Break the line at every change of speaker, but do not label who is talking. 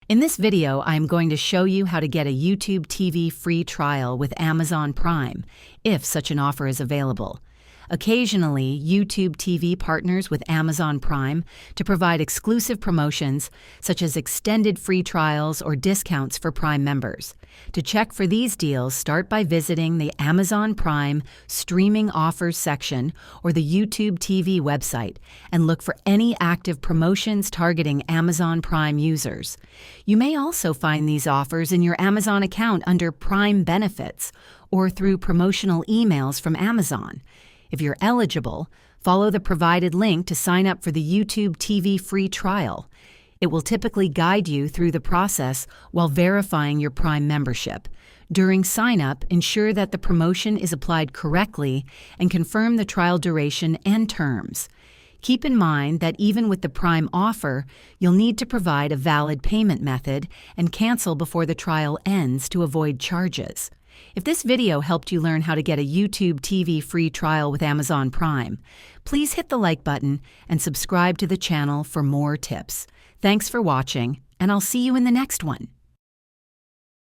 In this video, I'm going to show you how to get a YouTube TV free trial with Amazon Prime, if such an offer is available. Occasionally, YouTube TV partners with Amazon Prime to provide exclusive promotions such as extended free trials or discounts for Prime members. To check for these deals, start by visiting the Amazon Prime Streaming Offers section or the YouTube TV website and look for any active promotions targeting Amazon Prime users. You may also find these offers in your Amazon account under Prime Benefits or through promotional emails from Amazon. If you're eligible, follow the provided link to sign up for the YouTube TV free trial. It will typically guide you through the process while verifying your Prime membership. During sign-up, ensure that the promotion is applied correctly and confirm the trial duration and terms. Keep in mind that even with the Prime offer, you'll need to provide a valid payment method and cancel before the trial ends to avoid charges. If this video helped you learn how to get a YouTube TV free trial with Amazon Prime, please hit the like button and subscribe to the channel for more tips. Thanks for watching, and I'll see you in the next one.